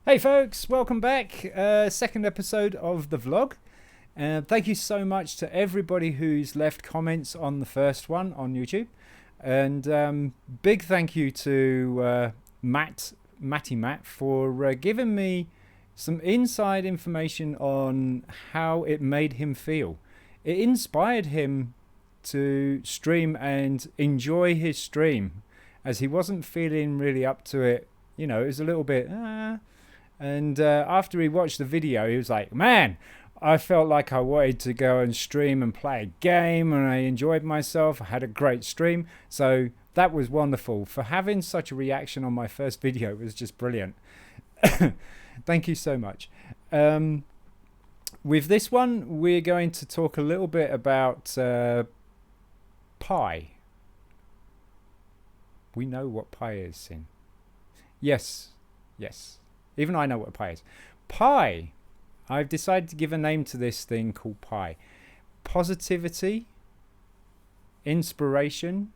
Hey folks, welcome back. Second episode of the vlog. Thank you so much to everybody who's left comments on the first one on YouTube. And big thank you to Matty Matt, for giving me some inside information on how it made him feel. It inspired him to stream and enjoy his stream, as he wasn't feeling really up to it. You know, it was a little bit... And after he watched the video, he was like, man, I felt like I wanted to go and stream and play a game, and I enjoyed myself. I had a great stream. So that was wonderful. For having such a reaction on my first video, it was just brilliant. Thank you so much. With this one, we're going to talk a little bit about pie. We know what pie is, Sin. Yes. Even I know what pie is. Pie. I've decided to give a name to this thing called pie. Positivity, inspiration,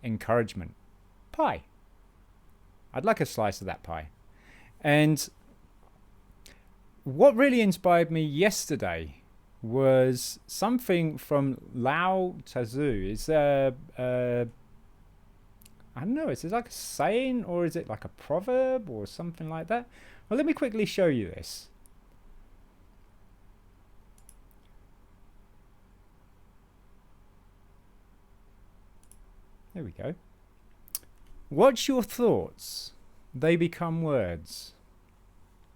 encouragement. Pie. I'd like a slice of that pie. And what really inspired me yesterday was something from Lao Tzu. It's I don't know, is it like a saying, or is it like a proverb or something like that? Well, let me quickly show you this. There we go. Watch your thoughts, they become words.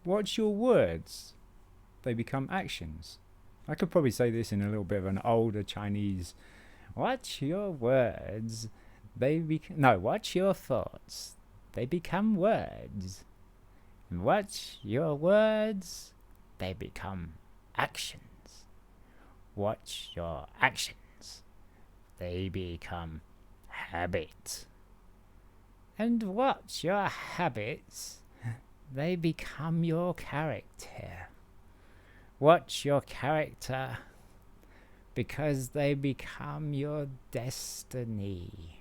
Watch your words, they become actions. I could probably say this in a little bit of an older Chinese. Watch your words, watch your thoughts, they become words. And watch your words, they become actions. Watch your actions, they become habits. And watch your habits, they become your character. Watch your character, because they become your destiny.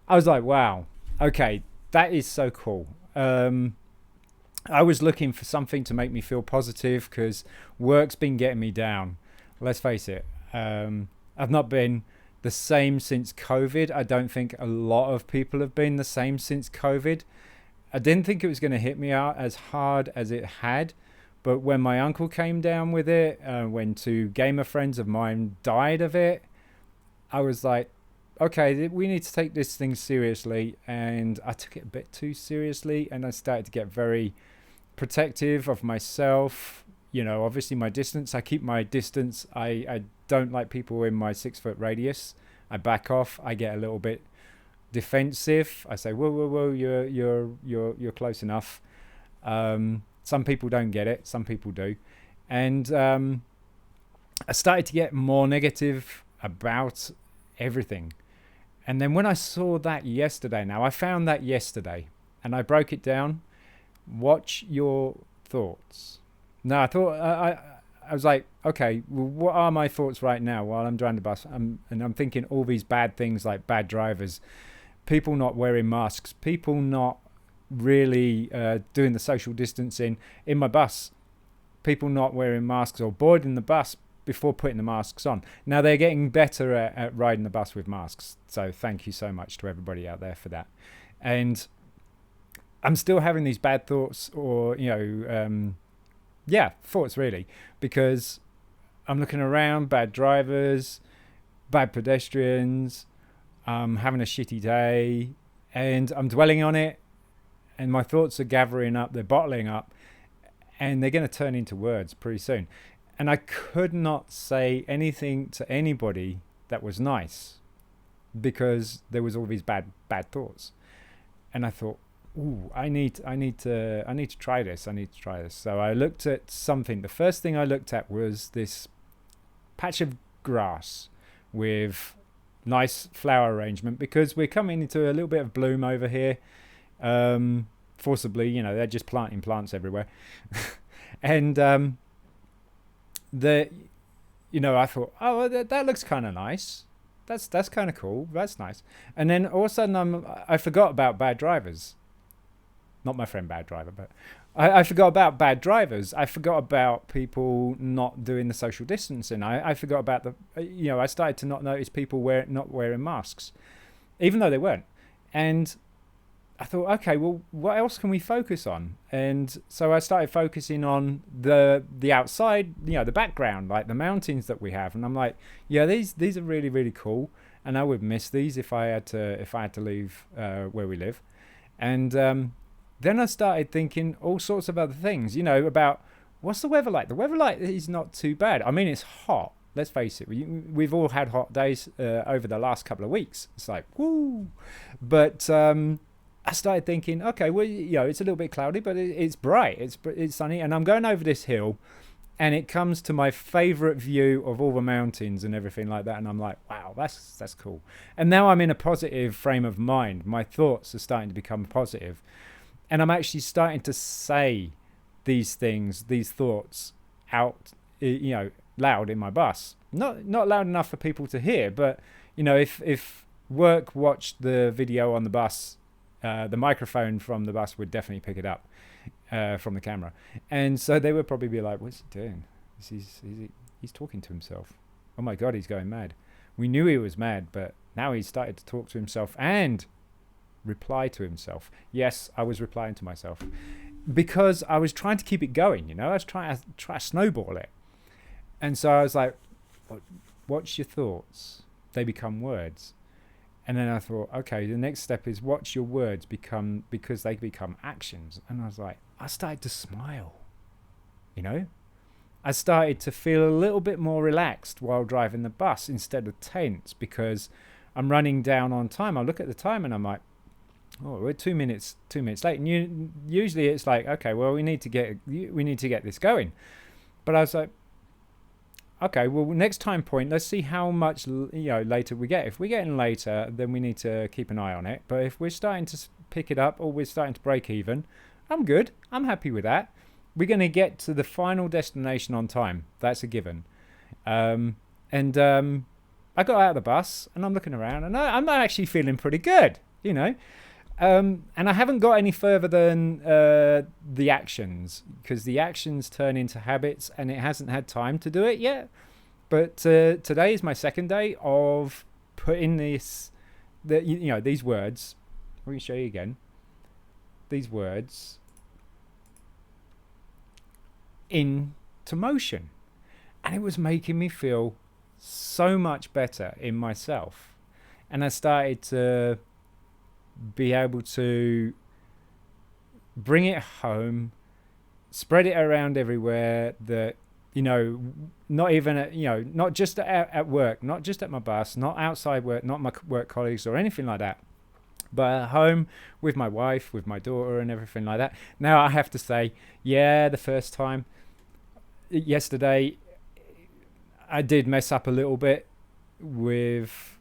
I was like, wow, okay, that is so cool. I was looking for something to make me feel positive, because work's been getting me down. Let's face it. I've not been the same since COVID. I don't think a lot of people have been the same since COVID. I didn't think it was going to hit me out as hard as it had. But when my uncle came down with it, when two gamer friends of mine died of it, I was like, okay, we need to take this thing seriously. And I took it a bit too seriously, and I started to get very protective of myself. You know, obviously my distance, I keep my distance. I don't like people in my 6 foot radius. I back off. I get a little bit defensive. I say, whoa, you're close enough. Some people don't get it. Some people do. And I started to get more negative about everything. And then when I saw that yesterday, now I found that yesterday, and I broke it down. Watch your thoughts. Now I thought, I was like, okay, well, what are my thoughts right now while I'm driving the bus? And I'm thinking all these bad things, like bad drivers, people not wearing masks, people not really doing the social distancing in my bus, people not wearing masks or boarding the bus before putting the masks on. Now they're getting better at riding the bus with masks, so thank you so much to everybody out there for that. And I'm still having these bad thoughts, or thoughts really, because I'm looking around, bad drivers, bad pedestrians, having a shitty day, and I'm dwelling on it, and my thoughts are gathering up, they're bottling up, and they're going to turn into words pretty soon. And I could not say anything to anybody that was nice, because there was all these bad thoughts. And I thought, ooh, I need to try this. So I looked at something. The first thing I looked at was this patch of grass with nice flower arrangement, because we're coming into a little bit of bloom over here. Forcibly, they're just planting plants everywhere. And I thought, oh, that looks kind of nice. That's kind of cool. That's nice. And then all of a sudden I forgot about bad drivers. not my friend Bad Driver, but I forgot about bad drivers. I forgot about people not doing the social distancing. I forgot about I started to not notice people not wearing masks, even though they weren't. And I thought, okay, well, what else can we focus on? And so I started focusing on the outside, the background, like the mountains that we have. And I'm like, yeah, these are really, really cool. And I would miss these if I had to leave where we live. And then I started thinking all sorts of other things, about what's the weather like. The weather like is not too bad. I mean, it's hot. Let's face it. We've all had hot days over the last couple of weeks. It's like, woo. But I started thinking, okay, well, it's a little bit cloudy, but it's bright. It's sunny. And I'm going over this hill, and it comes to my favorite view of all the mountains and everything like that. And I'm like, wow, that's cool. And now I'm in a positive frame of mind. My thoughts are starting to become positive. And I'm actually starting to say these things, these thoughts out, loud in my bus. Not loud enough for people to hear, but, if work watched the video on the bus, the microphone from the bus would definitely pick it up from the camera. And so they would probably be like, what's he doing? He's talking to himself. Oh my God, he's going mad. We knew he was mad, but now he's started to talk to himself and reply to himself. Yes, I was replying to myself because I was trying to keep it going. I was trying to snowball it. And so I was like, watch your thoughts. They become words. And then I thought, okay, the next step is watch your words because they become actions. And I was like, I started to smile, I started to feel a little bit more relaxed while driving the bus instead of tense because I'm running down on time. I look at the time and I'm like, oh, we're 2 minutes late. And usually it's like, okay, well, we need to get this going. But I was like, okay, well, next time point, let's see how much later we get. If we're getting later, then we need to keep an eye on it. But if we're starting to pick it up or we're starting to break even, I'm good. I'm happy with that. We're going to get to the final destination on time. That's a given. I got out of the bus and I'm looking around and I'm actually feeling pretty good, And I haven't got any further than the actions, because the actions turn into habits and it hasn't had time to do it yet. But today is my second day of putting these words. Let me show you again. These words into motion. And it was making me feel so much better in myself. And I started to be able to bring it home, spread it around everywhere, that not even at, not just at work, not just at my bus, not outside work, not my work colleagues or anything like that, but at home with my wife, with my daughter and everything like that. Now I have to say, the first time yesterday I did mess up a little bit with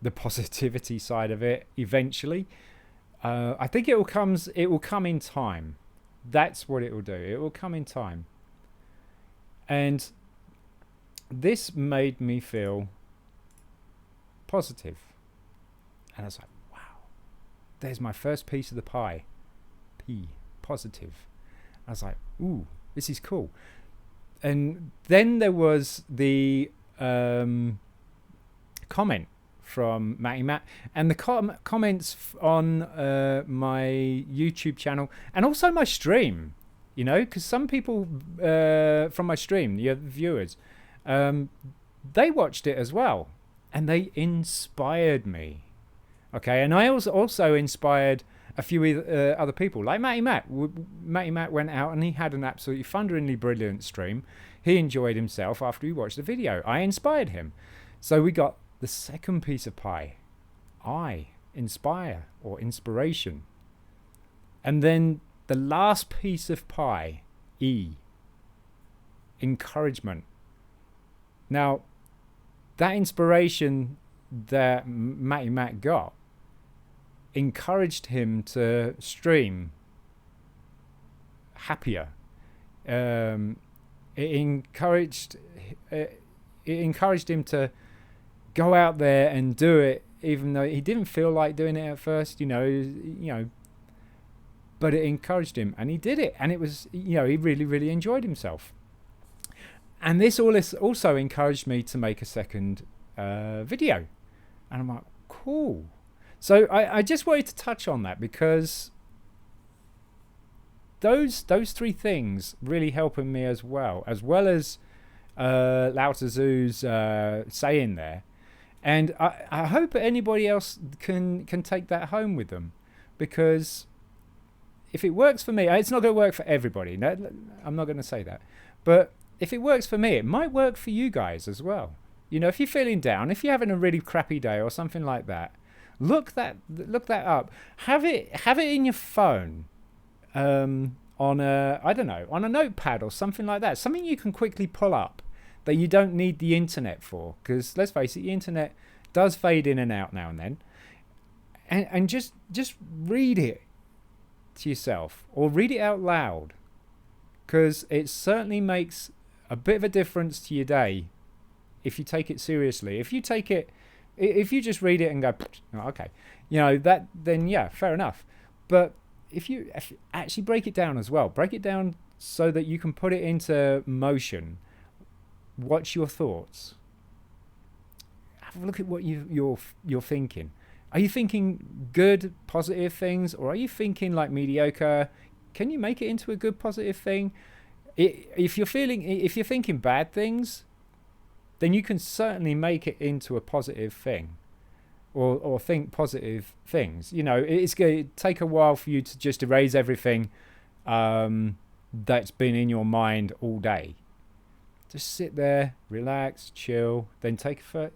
the positivity side of it eventually. I think it will come in time. That's what it will do. It will come in time. And this made me feel positive. And I was like, wow, there's my first piece of the pie. Positive. I was like, ooh, this is cool. And then there was the comment from Matty Matt and the comments on my YouTube channel and also my stream, because some people from my stream, the viewers, they watched it as well and they inspired me. Okay, and I also inspired a few other people like Matty Matt. Matty Matt went out and he had an absolutely thunderingly brilliant stream. He enjoyed himself after he watched the video. I inspired him. So we got the second piece of pie, inspire or inspiration. And then the last piece of pie, encouragement. Now, that inspiration that Matty Matt got encouraged him to stream happier. It encouraged him to go out there and do it even though he didn't feel like doing it at first, but it encouraged him, and he did it, and it was, he really, really enjoyed himself. And this also encouraged me to make a second video, and I'm like, cool. So I just wanted to touch on that, because those three things really helping me as well as Lao Tzu's saying there. And I hope anybody else can take that home with them, because if it works for me, it's not going to work for everybody. No, I'm not going to say that. But if it works for me, it might work for you guys as well. If you're feeling down, if you're having a really crappy day or something like that, look that up. Have it in your phone, on a notepad or something like that. Something you can quickly pull up that you don't need the internet for. Because let's face it, the internet does fade in and out now and then. And just read it to yourself, or read it out loud, because it certainly makes a bit of a difference to your day if you take it seriously. If you just read it and go, oh, okay, then yeah, fair enough. But if you actually break it down as well, break it down so that you can put it into motion. What's your thoughts? Have a look at what you're thinking. Are you thinking good, positive things, or are you thinking like mediocre? Can you make it into a good, positive thing? If you're thinking bad things, then you can certainly make it into a positive thing, or think positive things. It's going to take a while for you to just erase everything that's been in your mind all day. Just sit there, relax, chill, then take a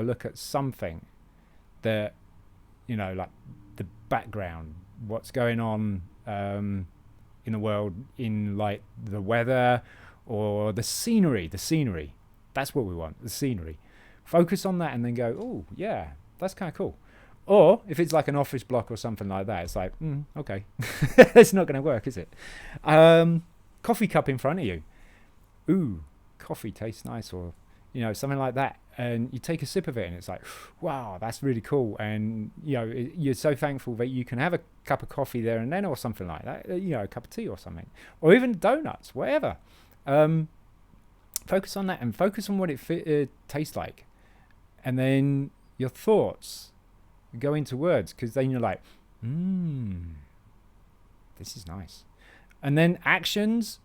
look at something that, like the background, what's going on in the world, in like the weather or the scenery. That's what we want, the scenery. Focus on that and then go, oh yeah, that's kind of cool. Or if it's like an office block or something like that, it's like, okay, it's not going to work, is it? Coffee cup in front of you. Ooh, coffee tastes nice, or something like that, and you take a sip of it and it's like, wow, that's really cool. And you're so thankful that you can have a cup of coffee there and then, or something like that, a cup of tea or something, or even donuts, whatever. Focus on that, and focus on what it tastes like, and then your thoughts go into words, because then you're like, this is nice. And then actions,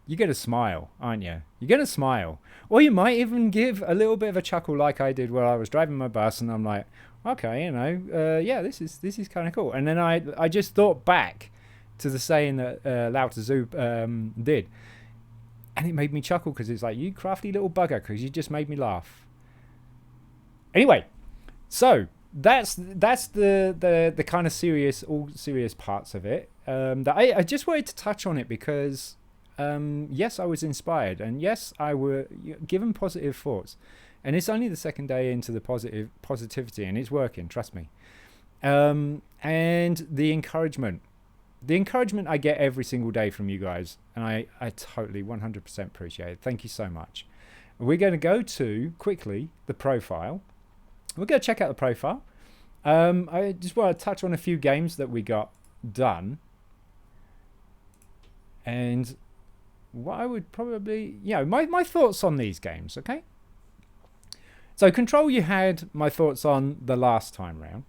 you're going to smile, aren't you? You're going to smile. Or you might even give a little bit of a chuckle, like I did while I was driving my bus, and I'm like, okay, yeah, this is kind of cool. And then I just thought back to the saying that Lao Tzu did, and it made me chuckle, because it's like, you crafty little bugger, because you just made me laugh. Anyway, so that's the kind of all serious parts of it. That I just wanted to touch on it, because yes, I was inspired, and yes, I were given positive thoughts, and it's only the second day into the positivity, and it's working, trust me. And the encouragement I get every single day from you guys, and I totally 100% appreciate it. Thank you so much. We're going to go to quickly the profile. We're going to check out the profile. I just want to touch on a few games that we got done, and what I would probably, my thoughts on these games, okay? So Control, you had my thoughts on the last time round.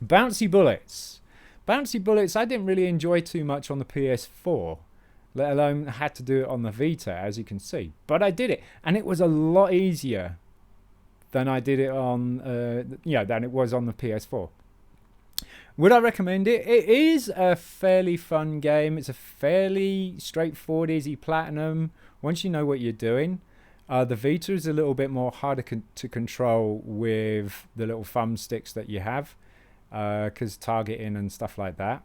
Bouncy Bullets, I didn't really enjoy too much on the PS4, let alone had to do it on the Vita, as you can see. But I did it, and it was a lot easier than I did it on, than it was on the PS4. Would I recommend it? It is a fairly fun game. It's a fairly straightforward, easy platinum once you know what you're doing. The Vita is a little bit more harder to control with the little thumbsticks that you have, because targeting and stuff like that.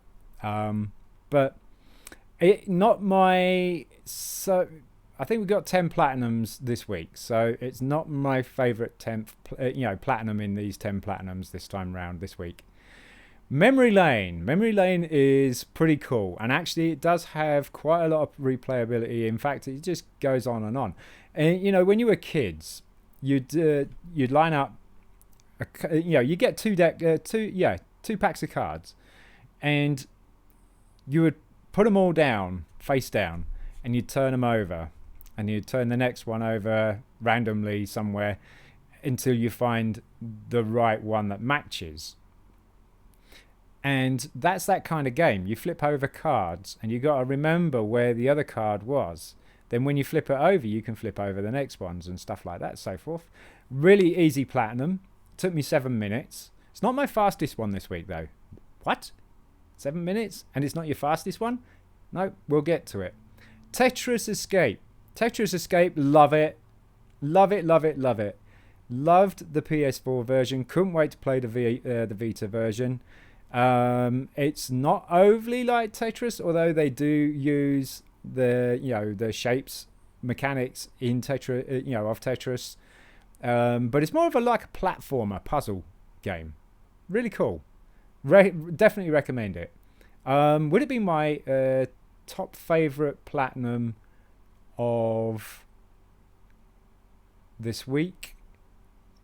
But it not my... So I think we got 10 platinums this week, so it's not my favorite 10th, platinum in these 10 platinums this time round this week. Memory Lane is pretty cool, and actually it does have quite a lot of replayability. In fact, it just goes on and on. And when you were kids, you'd line up you get two packs of cards, and you would put them all down, face down, and you'd turn them over, and you'd turn the next one over randomly somewhere until you find the right one that matches. And that's that kind of game. You flip over cards, and you got to remember where the other card was. Then when you flip it over, you can flip over the next ones and stuff like that, so forth. Really easy platinum. Took me 7 minutes. It's not my fastest one this week, though. What? 7 minutes? And it's not your fastest one? No, we'll get to it. Tetris Escape. Tetris Escape, love it. Love it, love it, love it. Loved the PS4 version. Couldn't wait to play the Vita version. It's not overly like Tetris, although they do use the shapes mechanics in Tetris, of Tetris. But it's more of like a platformer puzzle game. Really cool. Definitely recommend it. Would it be my top favorite platinum of this week?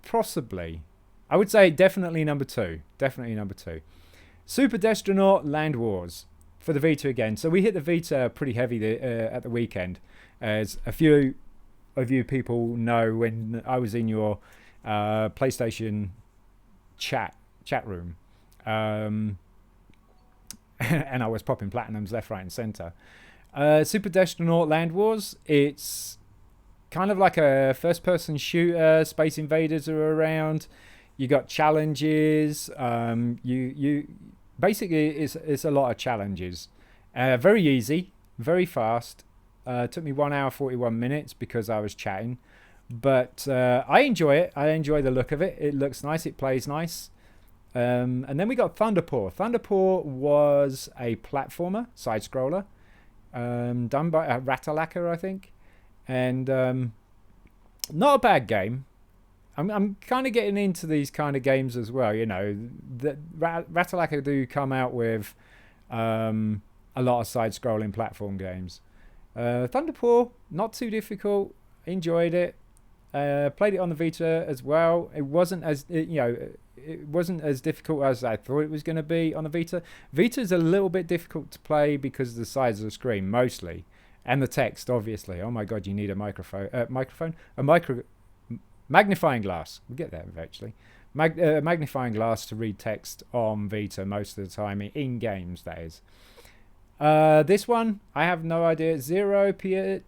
Possibly. I would say definitely number 2. Definitely number 2. Super Destronaut Land Wars for the Vita again. So we hit the Vita pretty heavy at the weekend. As a few of you people know, when I was in your PlayStation chat room, and I was popping platinums left, right, and centre. Super Destronaut Land Wars. It's kind of like a first-person shooter. Space invaders are around. You got challenges. You basically it's a lot of challenges. Very easy, very fast. Took me 1 hour 41 minutes because I was chatting, but I enjoy it. I enjoy the look of it. It looks nice. It plays nice. And then we got Thunderpaw. Thunderpaw was a platformer, side scroller, done by Ratalacker, I think, and not a bad game. I'm kind of getting into these kind of games as well. The Ratalacker do come out with a lot of side-scrolling platform games. Thunderpaw, not too difficult. Enjoyed it. Played it on the Vita as well. It wasn't as it wasn't as difficult as I thought it was going to be on the Vita. Vita's a little bit difficult to play because of the size of the screen, mostly, and the text, obviously. Oh my God, you need a magnifying glass. We'll get there eventually. Magnifying glass to read text on Vita most of the time, in games, that is. This one, I have no idea. Zero P.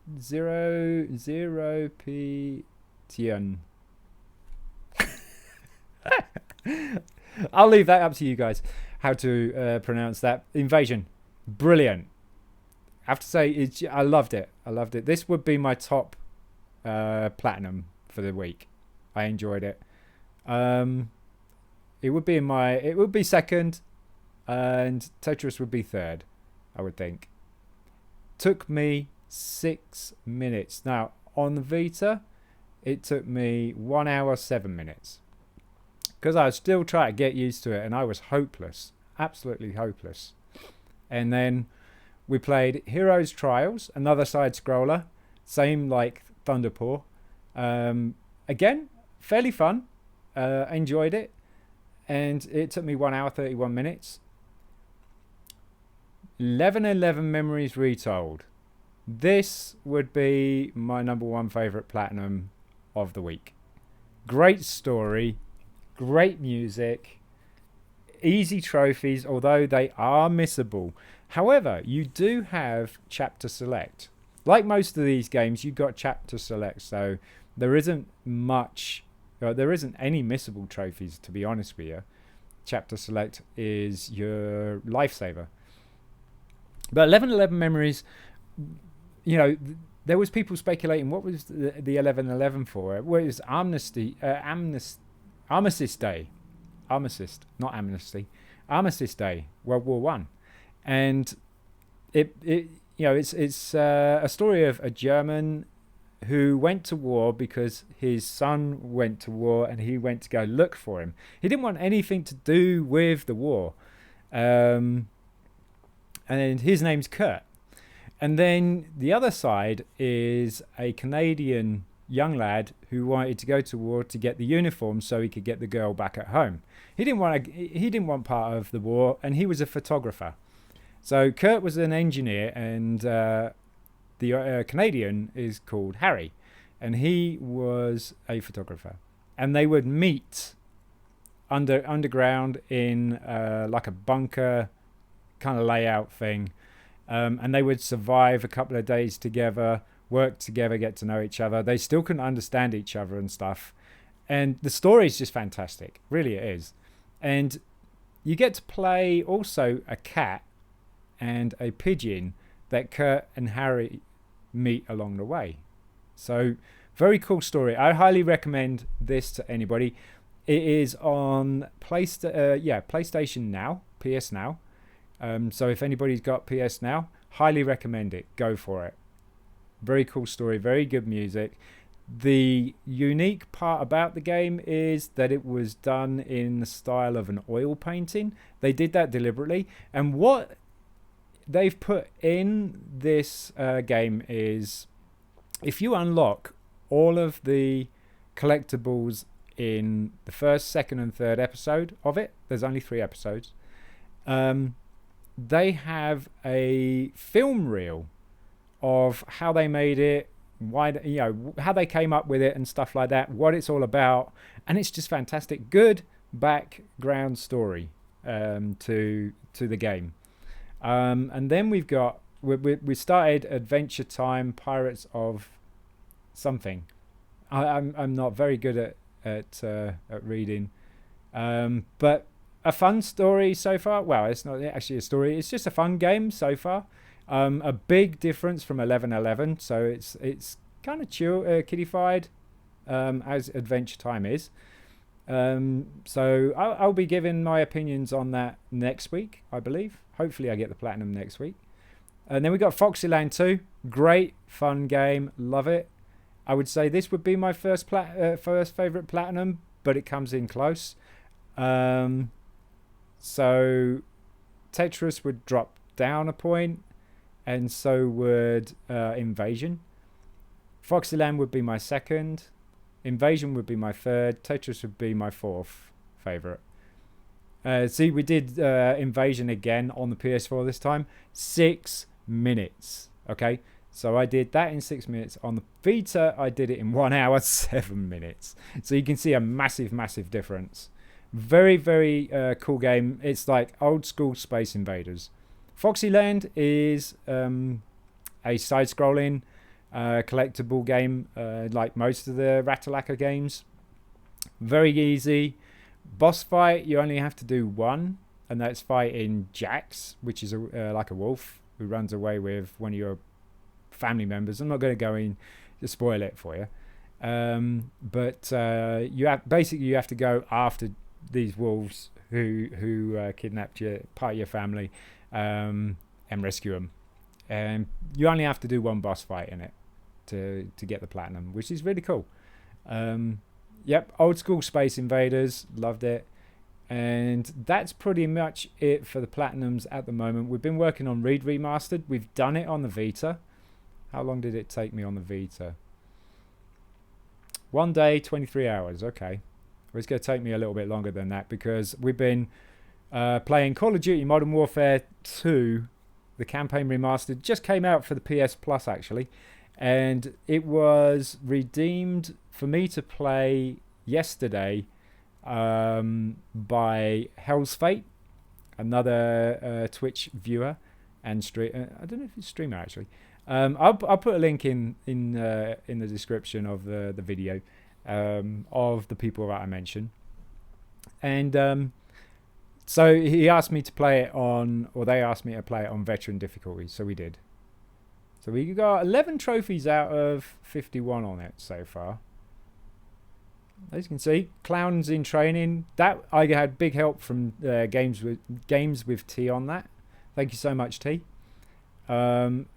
I'll leave that up to you guys how to pronounce that. Invasion, brilliant. I have to say, I loved it. This would be my top platinum for the week. I enjoyed it. It would be second, and Tetris would be third, I would think. Took me 6 minutes. Now on the Vita, it took me 1 hour 7 minutes. Because I was still trying to get used to it, and I was hopeless, absolutely hopeless. And then we played Heroes Trials, another side scroller, same like Thunderpaw. Again, fairly fun. Enjoyed it, and it took me 1 hour 31 minutes. 1111 Memories Retold. This would be my number 1 favorite platinum of the week. Great story. Great music, easy trophies, although they are missable. However, you do have chapter select. Like most of these games, you've got chapter select, so there isn't any missable trophies, to be honest with you. Chapter select is your lifesaver. But 1111 Memories, there was people speculating what was the 1111 for. Well, it was Armistice Day, Armistice Day, World War One, and it's a story of a German who went to war because his son went to war and he went to go look for him. He didn't want anything to do with the war, and his name's Kurt. And then the other side is a Canadian young lad who wanted to go to war to get the uniform so he could get the girl back at home. He didn't want part of the war, and he was a photographer. So Kurt was an engineer, and the Canadian is called Harry, and he was a photographer. And they would meet underground in like a bunker kind of layout thing, and they would survive a couple of days together, work together, get to know each other. They still couldn't understand each other and stuff, and the story is just fantastic, really it is. And you get to play also a cat and a pigeon that Kurt and Harry meet along the way. So very cool story. I highly recommend this to anybody. It is on PlayStation Now, PS Now. So if anybody's got PS Now, highly recommend it. Go for it. Very cool story, very good music. The unique part about the game is that it was done in the style of an oil painting. They did that deliberately. And what they've put in this game is, if you unlock all of the collectibles in the first, second, and third episode of it, there's only 3 episodes, they have a film reel of how they made it, why, how they came up with it and stuff like that, what it's all about. And it's just fantastic. Good background story to the game. And then we started Adventure Time Pirates of something. I'm not very good at reading, but a fun story so far. Well, it's not actually a story, it's just a fun game so far. A big difference from 11.11, so it's kind of chill, kiddified, as Adventure Time is. So I'll be giving my opinions on that next week, I believe. Hopefully I get the platinum next week. And then we got Foxyland 2. Great fun game, love it. I would say this would be my first favorite platinum, but it comes in close. So Tetris would drop down a point, and so would Invasion. Foxyland would be my second. Invasion would be my third. Tetris would be my fourth favorite. See, we did Invasion again on the PS4 this time. 6 minutes. Okay, so I did that in 6 minutes. On the Vita, I did it in 1 hour, 7 minutes. So you can see a massive difference. Very, very cool game. It's like old school Space Invaders. Foxyland is a side-scrolling collectible game, like most of the Ratalaika games. Very easy. Boss fight, you only have to do one, and that's fighting Jax, which is like a wolf who runs away with one of your family members. I'm not going to go in to spoil it for you, but you have to go after these wolves who kidnapped part of your family, and rescue them. And you only have to do one boss fight in it to get the platinum, which is really cool. Yep, old school Space Invaders, loved it. And that's pretty much it for the platinums at the moment. We've been working on Reed Remastered. We've done it on the Vita. How long did it take me on the Vita? 1 day, 23 hours. Okay. Well, it's going to take me a little bit longer than that because we've been playing Call of Duty Modern Warfare 2. The campaign remastered just came out for the PS Plus, actually. And it was redeemed for me to play yesterday by Hell's Fate, another Twitch viewer and I don't know if it's streamer actually. I'll put a link in the description of the video of the people that I mentioned. And so he asked me to play it on, or they asked me to play it on veteran difficulty, so we did. So we got 11 trophies out of 51 on it so far. As you can see, clowns in training. That I had big help from games with T on that. Thank you so much, T. And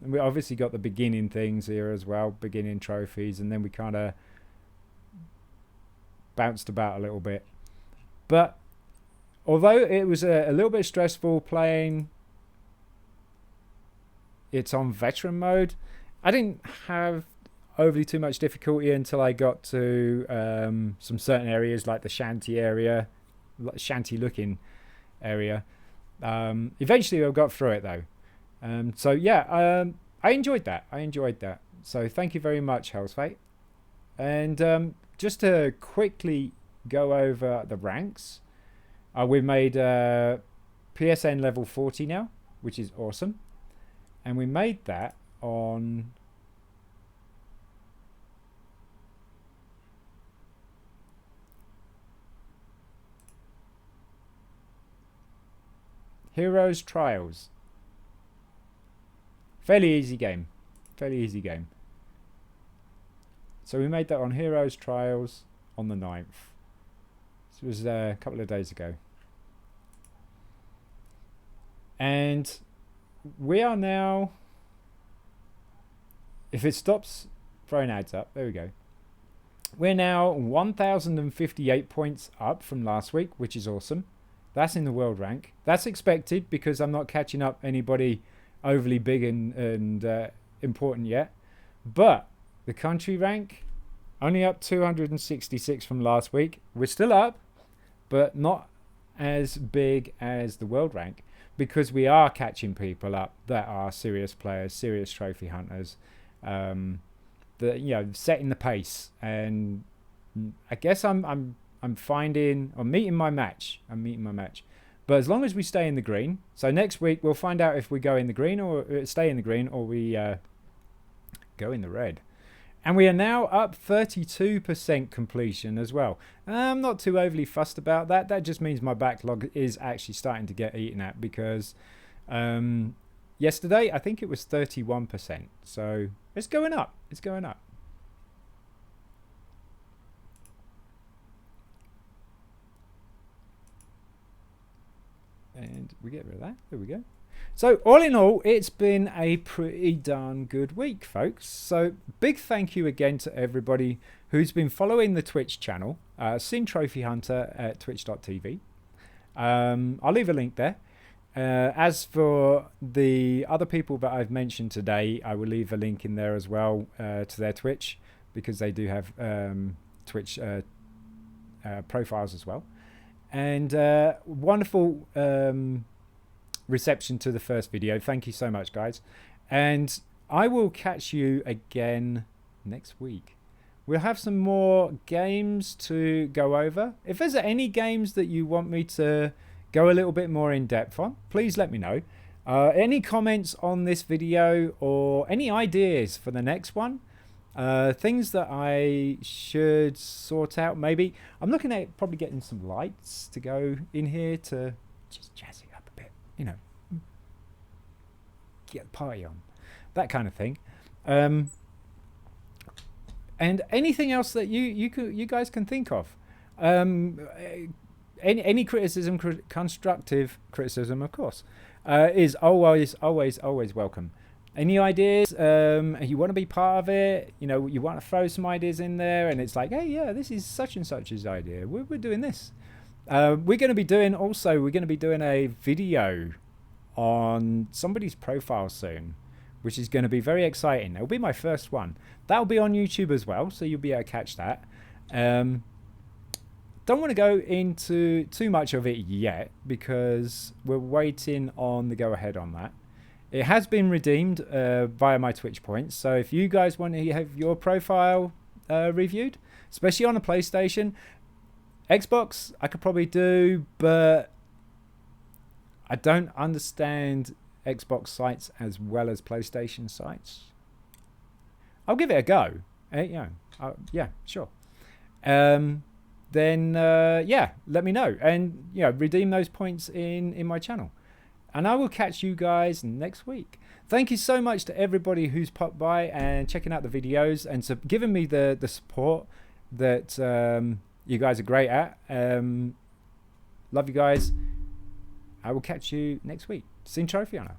we obviously got the beginning things here as well, beginning trophies, and then we kind of bounced about a little bit. But although it was a little bit stressful playing it's on veteran mode. I didn't have overly too much difficulty until I got to some certain areas like the shanty area, shanty looking area. Eventually I got through it though. So yeah, I enjoyed that. So thank you very much, Hell's Fate. And just to quickly go over the ranks, we've made PSN level 40 now, which is awesome. And we made that on Heroes Trials. Fairly easy game. So we made that on Heroes Trials on the 9th. This was a couple of days ago. And we are now, if it stops throwing ads up, there we go. We're now 1,058 points up from last week, which is awesome. That's in the world rank. That's expected because I'm not catching up anybody overly big and important yet. But the country rank, only up 266 from last week. We're still up, but not as big as the world rank, because we are catching people up that are serious players, serious trophy hunters, that setting the pace. And I guess I'm meeting my match. But as long as we stay in the green, so next week we'll find out if we go in the green or stay in the green, or we go in the red. And we are now up 32% completion as well. I'm not too overly fussed about that. That just means my backlog is actually starting to get eaten at, because yesterday I think it was 31%. So it's going up. And we get rid of that. There we go. So all in all, it's been a pretty darn good week, folks. So big thank you again to everybody who's been following the Twitch channel, SinnTrophyHunter at twitch.tv. I'll leave a link there. As for the other people that I've mentioned today, I will leave a link in there as well to their Twitch, because they do have Twitch profiles as well. And wonderful reception to the first video. Thank you so much, guys. And I will catch you again next week. We'll have some more games to go over. If there's any games that you want me to go a little bit more in depth on, please let me know. Any comments on this video or any ideas for the next one? Things that I should sort out maybe. I'm looking at probably getting some lights to go in here to just jazz it up a bit, get the party on, that kind of thing. And anything else that you guys can think of. Any criticism, constructive criticism, of course, is always welcome. Any ideas? You want to be part of it? You want to throw some ideas in there, and it's like, hey, yeah, this is such and such's idea. We're doing this. We're going to be doing a video on somebody's profile soon, which is going to be very exciting. It'll be my first one. That'll be on YouTube as well, so you'll be able to catch that. Don't want to go into too much of it yet, because we're waiting on the go-ahead on that. It has been redeemed via my Twitch points, so if you guys want to have your profile reviewed, especially on a PlayStation, Xbox I could probably do, but I don't understand Xbox sites as well as PlayStation sites. I'll give it a go. Yeah, sure. Then yeah, let me know, and redeem those points in my channel. And I will catch you guys next week. Thank you so much to everybody who's popped by and checking out the videos and giving me the support that you guys are great at. Love you guys. I will catch you next week. SinnTrophyHunter.